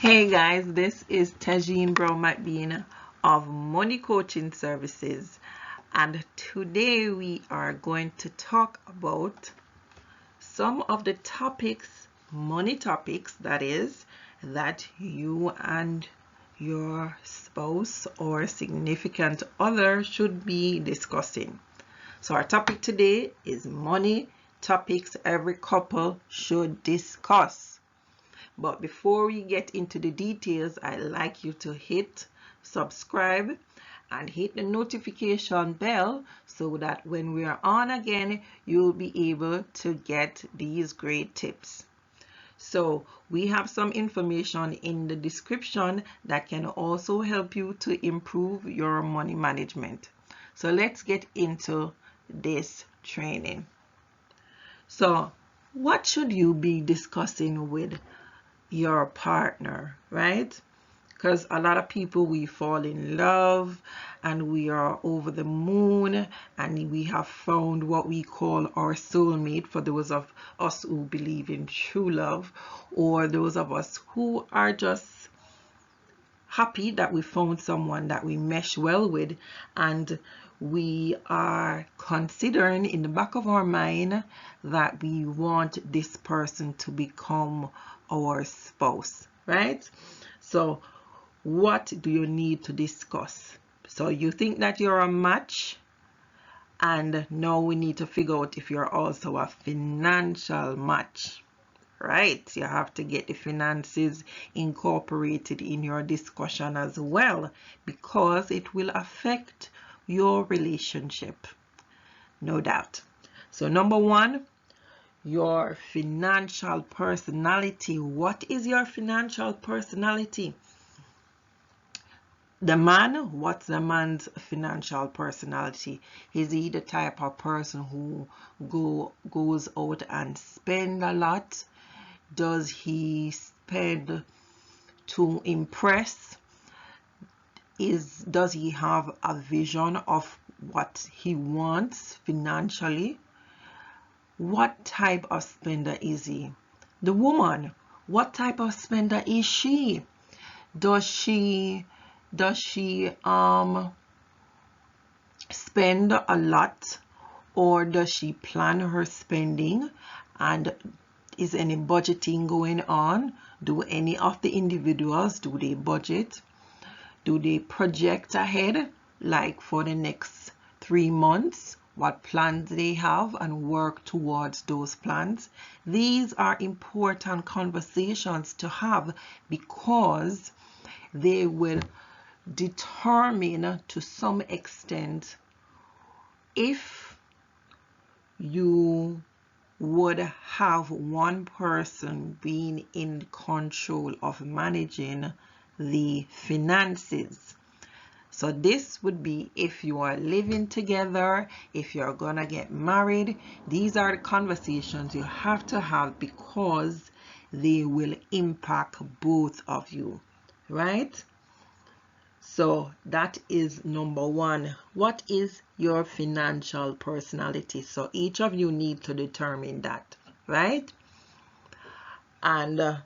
Hey guys, this is Tagene Brown-McBean of Money Coaching Services, and today we are going to talk about some of the topics, money topics that is, that you and your spouse or significant other should be discussing. So our topic today is money topics every couple should discuss. But before we get into the details, I'd like you to hit subscribe and hit the notification bell so that when we are on again, you'll be able to get these great tips. So we have some information in the description that can also help you to improve your money management. So let's get into this training. So what should you be discussing with your partner, right? Because a lot of people, we fall in love and we are over the moon and we have found what we call our soulmate, for those of us who believe in true love, or those of us who are just happy that we found someone that we mesh well with, and we are considering in the back of our mind that we want this person to become our spouse, right? So what do you need to discuss? So you think that you're a match, and now we need to figure out if you're also a financial match, right? You have to get the finances incorporated in your discussion as well, because it will affect your relationship, no doubt. So number one, your financial personality. What is your financial personality? The man, what's the man's financial personality? Is he the type of person who goes out and spend a lot? Does he spend to impress? Does he have a vision of what he wants financially? What type of spender is he? The woman, what type of spender is she? Does she spend a lot, or does she plan her spending, and is any budgeting going on? Do any of the individuals, do they budget? Do they project ahead, like for the next 3 months, what plans they have, and work towards those plans? These are important conversations to have, because they will determine to some extent if you would have one person being in control of managing the finances. So this would be if you are living together, if you're gonna get married. These are the conversations you have to have, because they will impact both of you, right? So that is number one. What is your financial personality? So each of you need to determine that, right? And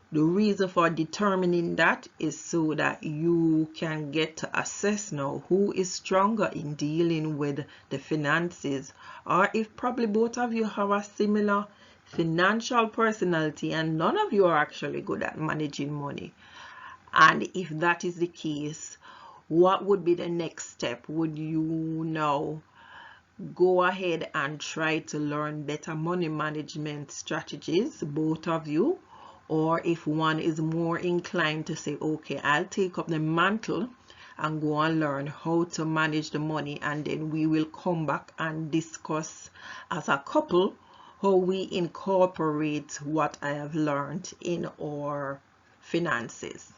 the reason for determining that is so that you can get to assess now who is stronger in dealing with the finances, or if probably both of you have a similar financial personality and none of you are actually good at managing money. And if that is the case, what would be the next step? Would you now go ahead and try to learn better money management strategies, both of you? Or if one is more inclined to say, okay, I'll take up the mantle and go and learn how to manage the money, and then we will come back and discuss as a couple how we incorporate what I have learned in our finances.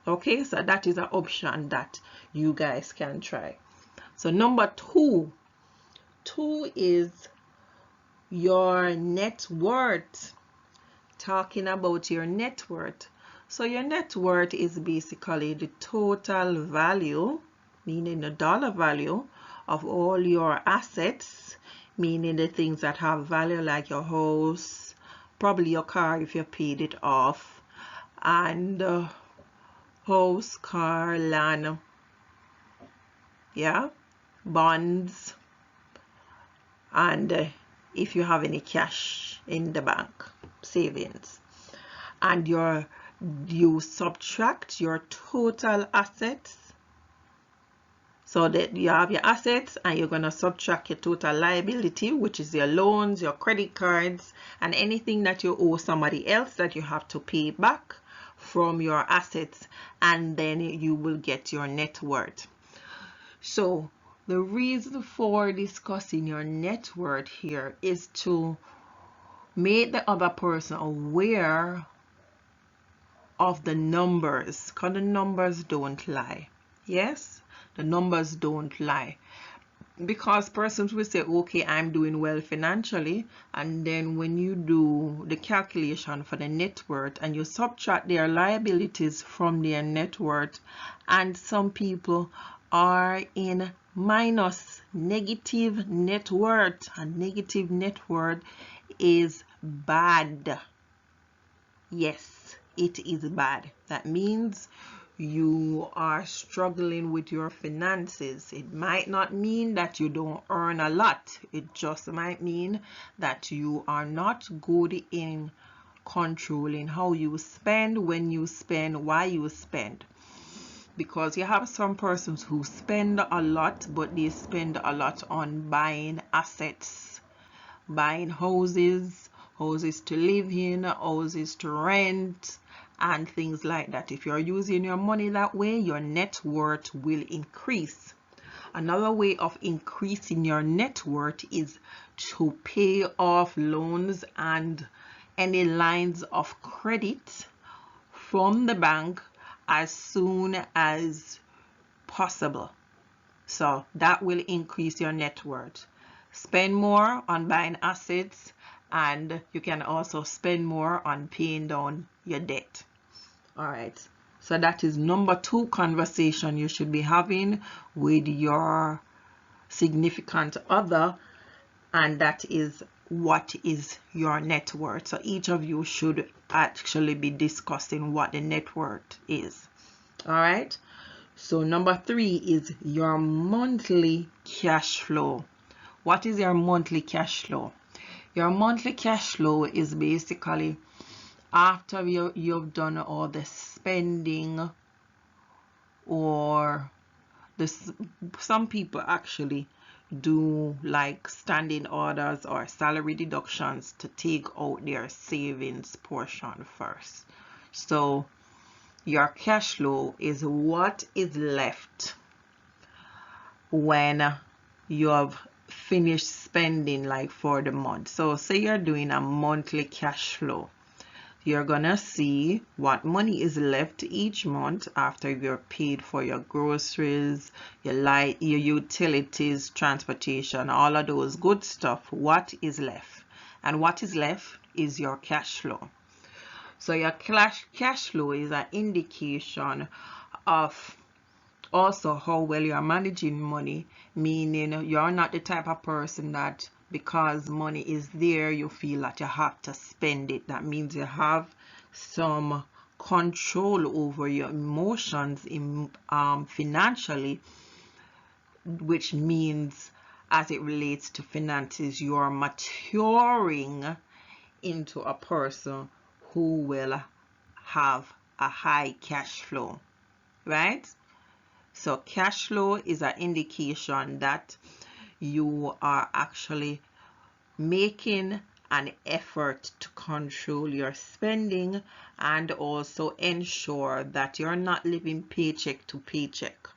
Okay, so that is an option that you guys can try. So number two is your net worth. Talking about your net worth. So your net worth is basically the total value, meaning the dollar value of all your assets, meaning the things that have value, like your house, probably your car if you paid it off, and house, car, land, yeah, bonds, and if you have any cash in the bank, savings, and you subtract your total assets. So that you have your assets and you're going to subtract your total liability, which is your loans, your credit cards, and anything that you owe somebody else that you have to pay back from your assets, and then you will get your net worth. So the reason for discussing your net worth here is to make the other person aware of the numbers, because the numbers don't lie. Yes, the numbers don't lie, because persons will say, okay, I'm doing well financially, and then when you do the calculation for the net worth and you subtract their liabilities from their net worth, and some people are in minus, negative net worth, and negative net worth is bad. Yes, it is bad. That means you are struggling with your finances. It might not mean that you don't earn a lot. It just might mean that you are not good in controlling how you spend, when you spend, why you spend. Because you have some persons who spend a lot, but they spend a lot on buying assets, buying houses to live in, houses to rent, and things like that. If you're using your money that way, your net worth will increase. Another way of increasing your net worth is to pay off loans and any lines of credit from the bank as soon as possible. So that will increase your net worth. Spend more on buying assets, and you can also spend more on paying down your debt. All right, so that is number 2 conversation you should be having with your significant other, and that is, what is your net worth? So each of you should actually be discussing what the net worth is. All right, so number 3 is your monthly cash flow. What is your monthly cash flow? Your monthly cash flow is basically after you've done all the spending, or some people actually do like standing orders or salary deductions to take out their savings portion first. So your cash flow is what is left when you have finished spending, like for the month. So say you're doing a monthly cash flow, you're gonna see what money is left each month after you're paid for your groceries, your light, your utilities, transportation, all of those good stuff. What is left? And what is left is your cash flow. So your cash flow is an indication of also how well you're managing money, meaning you're not the type of person that because money is there you feel that you have to spend it. That means you have some control over your emotions financially, which means as it relates to finances, you're maturing into a person who will have a high cash flow, right? So cash flow is an indication that you are actually making an effort to control your spending and also ensure that you're not living paycheck to paycheck.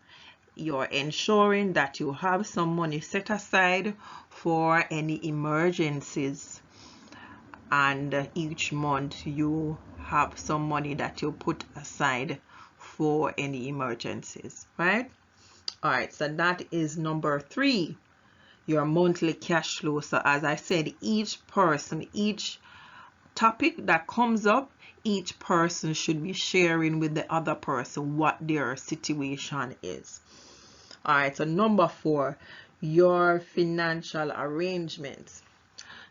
You're ensuring that you have some money set aside for any emergencies, and each month you have some money that you put aside for any emergencies, right? All right, so that is number 3, your monthly cash flow. So as I said, each person, each topic that comes up, each person should be sharing with the other person what their situation is. All right, so number 4, your financial arrangements.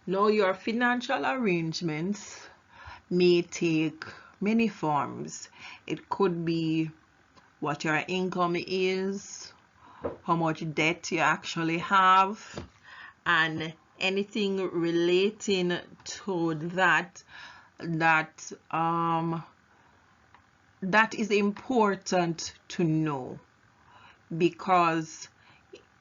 Now your financial arrangements may take many forms. It could be what your income is, how much debt you actually have, and anything relating to that is important to know, because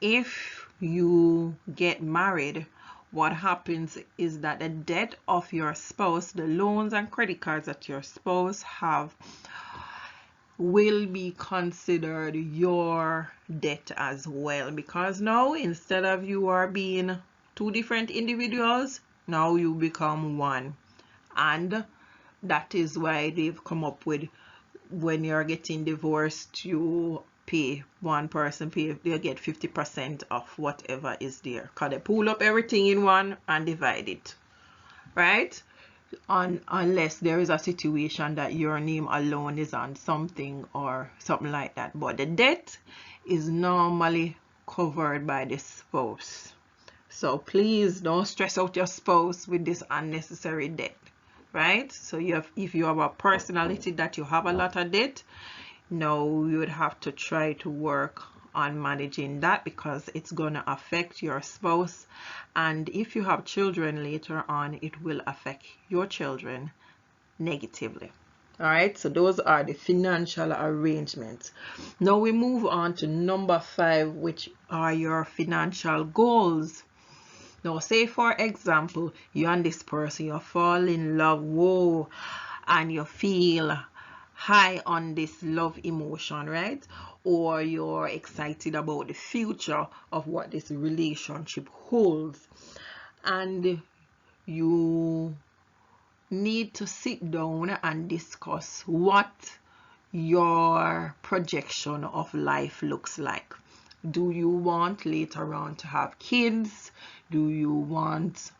if you get married, what happens is that the debt of your spouse, the loans and credit cards that your spouse have, will be considered your debt as well, because now instead of you are being two different individuals, now you become one. And that is why they've come up with, when you're getting divorced, you pay, one person pay, they get 50% of whatever is there, because they pull up everything in one and divide it, right? Unless there is a situation that your name alone is on something or something like that, but the debt is normally covered by the spouse. So please don't stress out your spouse with this unnecessary debt, right? So if you have a personality that you have a lot of debt, no, you would have to try to work on managing that, because it's going to affect your spouse, and if you have children later on, it will affect your children negatively. All right, so those are the financial arrangements. Now we move on to number 5, which are your financial goals. Now say for example, you and this person, you fall in love, whoa, and you feel high on this love emotion, right? Or you're excited about the future of what this relationship holds, and you need to sit down and discuss what your projection of life looks like. Do you want later on to have kids? Do you want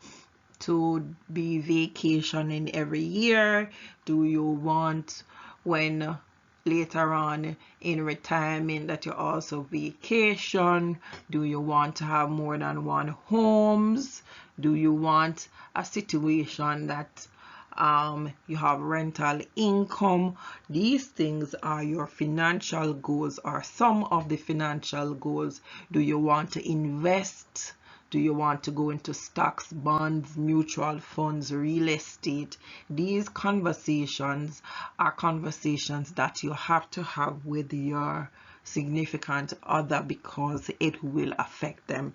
to be vacationing every year? Do you want, when later on in retirement, that you also vacation? Do you want to have more than one homes? Do you want a situation that you have rental income? These things are your financial goals, or some of the financial goals. Do you want to invest? Do you want to go into stocks, bonds, mutual funds, real estate? These conversations are conversations that you have to have with your significant other, because it will affect them.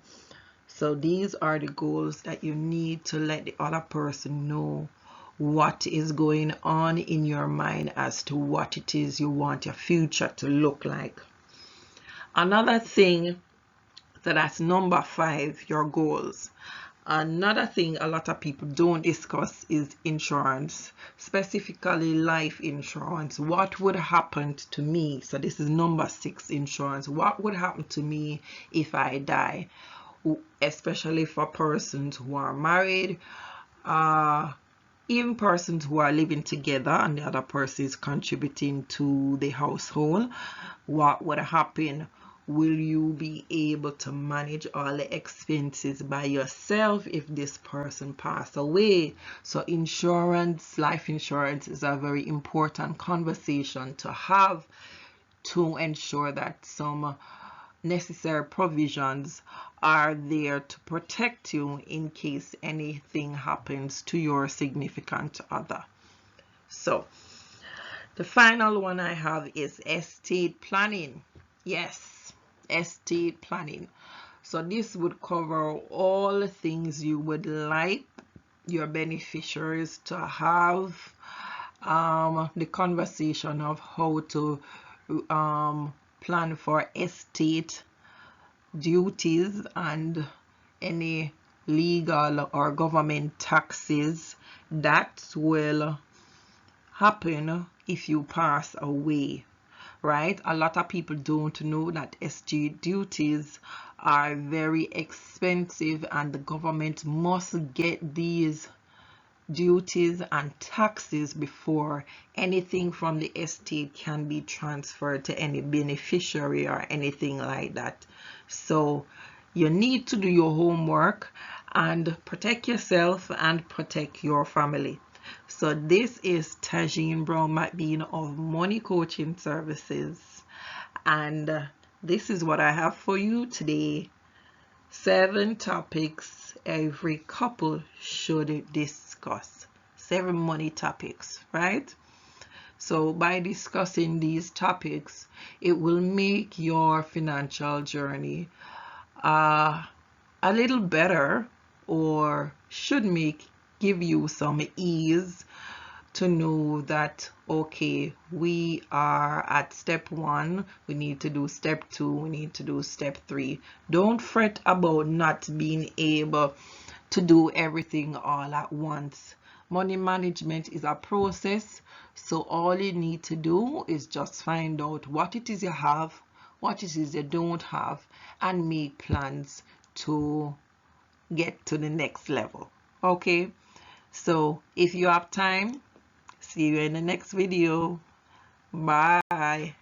So these are the goals that you need to let the other person know what is going on in your mind as to what it is you want your future to look like. Another thing, so that's number 5, your goals. Another thing a lot of people don't discuss is insurance, specifically life insurance. What would happen to me? So this is number 6, insurance. What would happen to me if I die? Especially for persons who are married, even persons who are living together and the other person is contributing to the household. What would happen? Will you be able to manage all the expenses by yourself if this person passed away? So insurance, life insurance, is a very important conversation to have, to ensure that some necessary provisions are there to protect you in case anything happens to your significant other. So the final one I have is estate planning. Yes, estate planning. So this would cover all the things you would like your beneficiaries to have, the conversation of how to plan for estate duties and any legal or government taxes that will happen if you pass away, right? A lot of people don't know that estate duties are very expensive, and the government must get these duties and taxes before anything from the estate can be transferred to any beneficiary or anything like that. So you need to do your homework and protect yourself and protect your family. So this is Tagene Brown-McBean of Money Coaching Services, and this is what I have for you today. 7 topics every couple should discuss. 7 money topics, right? So by discussing these topics, it will make your financial journey a little better, or should give you some ease to know that, okay, we are at step 1, we need to do step 2, we need to do step 3. Don't fret about not being able to do everything all at once. Money management is a process, so all you need to do is just find out what it is you have, what it is you don't have, and make plans to get to the next level. Okay, so if you have time, see you in the next video. Bye.